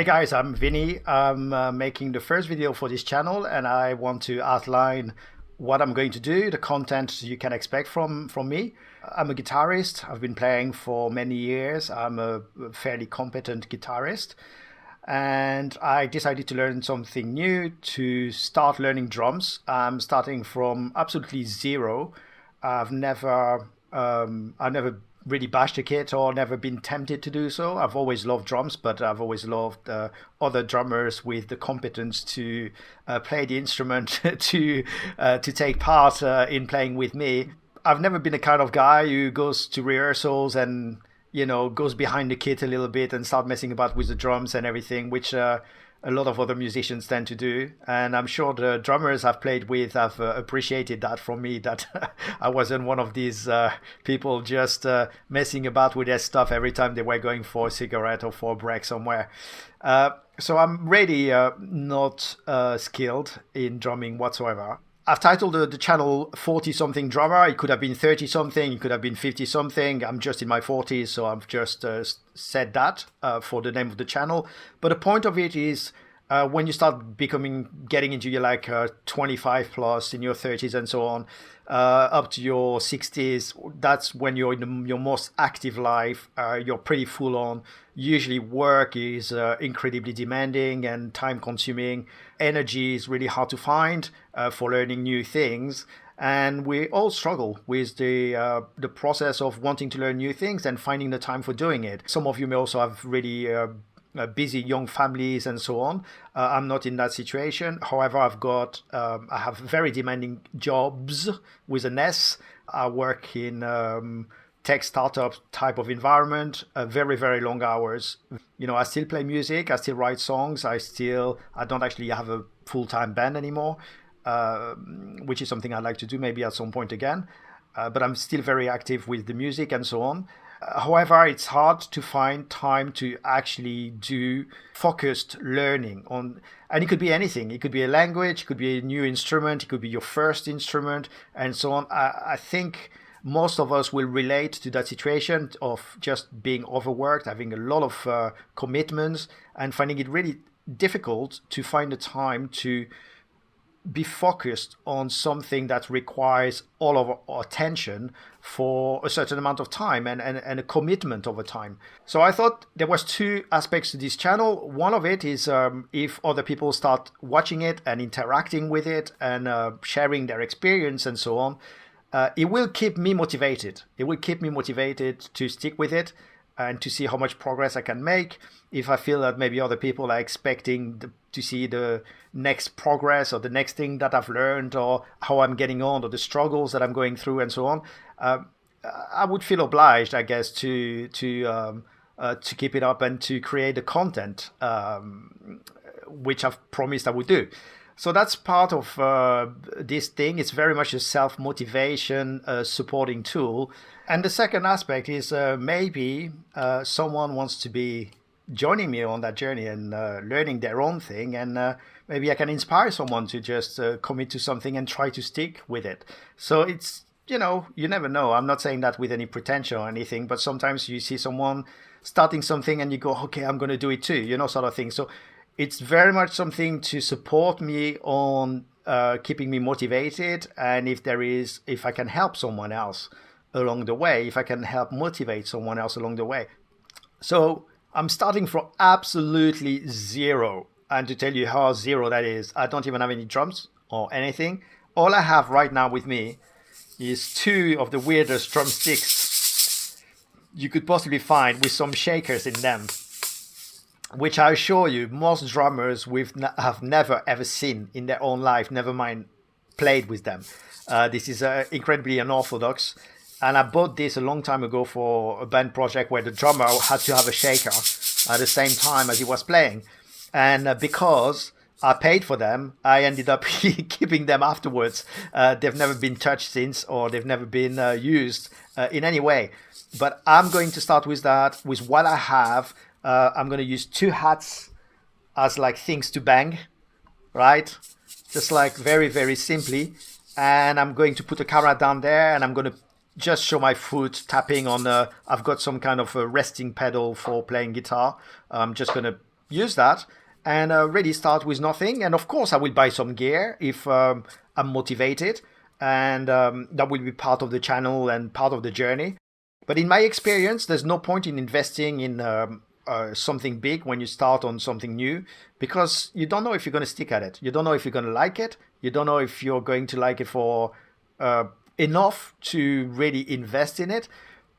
Hey guys, I'm Vinny. I'm making the first video for this channel and I want to outline what I'm going to do, the content you can expect from me. I'm a guitarist. I've been playing for many years. I'm a fairly competent guitarist and I decided to learn something new, to start learning drums. I'm starting from absolutely zero. I've never really bashed a kit or never been tempted to do so. I've always loved drums, but I've always loved other drummers with the competence to play the instrument, to take part in playing with me. I've never been the kind of guy who goes to rehearsals and goes behind the kit a little bit and start messing about with the drums and everything, which a lot of other musicians tend to do. And I'm sure the drummers I've played with have appreciated that from me, that I wasn't one of these people just messing about with their stuff every time they were going for a cigarette or for a break somewhere. So I'm really not skilled in drumming whatsoever. I've titled the channel 40 something drummer. It could have been 30 something, it could have been 50 something. I'm just in my 40s, so I've just said that for the name of the channel. But the point of it is when you start getting into your 25 plus, in your 30s and so on, up to your 60s, that's when you're in your most active life. You're pretty full on. Usually work is incredibly demanding and time consuming. Energy is really hard to find for learning new things. And we all struggle with the process of wanting to learn new things and finding the time for doing it. Some of you may also have really busy young families and so on. I'm not in that situation. However, I have very demanding jobs with an S. I work in tech startup type of environment, very, very long hours. I still play music, I still write songs, I don't actually have a full-time band anymore, which is something I'd like to do maybe at some point again. But I'm still very active with the music and so on. However, it's hard to find time to actually do focused learning on, and it could be anything. It could be a language, it could be a new instrument, it could be your first instrument, and so on. I think most of us will relate to that situation of just being overworked, having a lot of commitments, and finding it really difficult to find the time to be focused on something that requires all of our attention for a certain amount of time and a commitment over time. So I thought there was two aspects to this channel. One of it is if other people start watching it and interacting with it and sharing their experience and so on, it will keep me motivated. It will keep me motivated to stick with it and to see how much progress I can make. If I feel that maybe other people are expecting to see the next progress or the next thing that I've learned or how I'm getting on or the struggles that I'm going through and so on, I would feel obliged, I guess, to keep it up and to create the content which I've promised I would do. So that's part of this thing. It's very much a self-motivation supporting tool. And the second aspect is maybe someone wants to be joining me on that journey and learning their own thing. And maybe I can inspire someone to just commit to something and try to stick with it. So it's, you never know. I'm not saying that with any pretension or anything, but sometimes you see someone starting something and you go, okay, I'm going to do it too, sort of thing. So it's very much something to support me on keeping me motivated. And if I can help someone else along the way, if I can help motivate someone else along the way. So I'm starting from absolutely zero. And to tell you how zero that is, I don't even have any drums or anything. All I have right now with me is two of the weirdest drumsticks you could possibly find with some shakers in them, which I assure you, most drummers have never ever seen in their own life, never mind played with them. This is incredibly unorthodox. And I bought this a long time ago for a band project where the drummer had to have a shaker at the same time as he was playing. And because I paid for them, I ended up keeping them afterwards. They've never been touched since, or they've never been used in any way. But I'm going to start with that, with what I have. I'm going to use two hats as things to bang, right? Just very, very simply. And I'm going to put a camera down there and I'm going to just show my foot tapping on I've got some kind of a resting pedal for playing guitar. I'm just going to use that and really start with nothing. And of course, I will buy some gear if I'm motivated, and that will be part of the channel and part of the journey. But in my experience, there's no point in investing in something big when you start on something new, because you don't know if you're going to stick at it. You don't know if you're going to like it. You don't know if you're going to like it for uh, enough to really invest in it.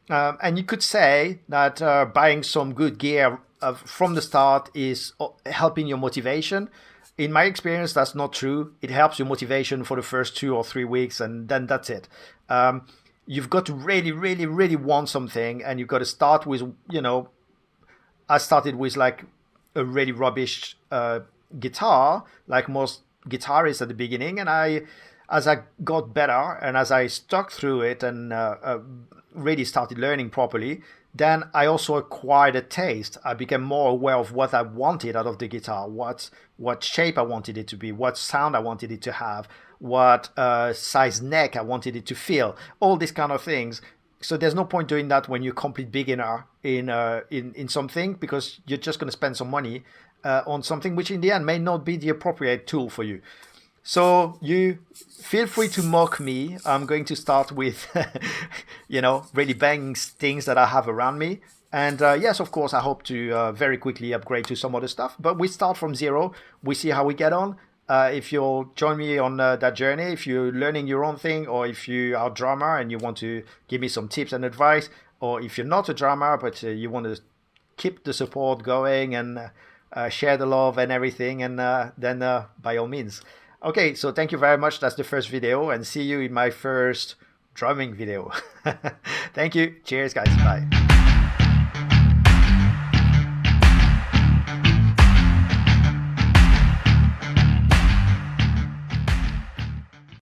And you could say that buying some good gear from the start is helping your motivation. In my experience, that's not true. It helps your motivation for the first 2 or 3 weeks, and then that's it. You've got to really, really, really want something, and you've got to start with, I started with like a really rubbish guitar, like most guitarists at the beginning, and as I got better and as I stuck through it and really started learning properly, then I also acquired a taste. I became more aware of what I wanted out of the guitar, what shape I wanted it to be, what sound I wanted it to have, what size neck I wanted it to feel, all these kind of things. So there's no point doing that when you're a complete beginner in something, because you're just going to spend some money on something which in the end may not be the appropriate tool for you. So you feel free to mock me. I'm going to start with, really banging things that I have around me. And yes, of course, I hope to very quickly upgrade to some other stuff. But we start from zero. We see how we get on. If you'll join me on that journey, if you're learning your own thing, or if you are a drummer and you want to give me some tips and advice, or if you're not a drummer but you want to keep the support going and share the love and everything, and then by all means. Okay, so thank you very much. That's the first video, and see you in my first drumming video. Thank you. Cheers, guys. Bye.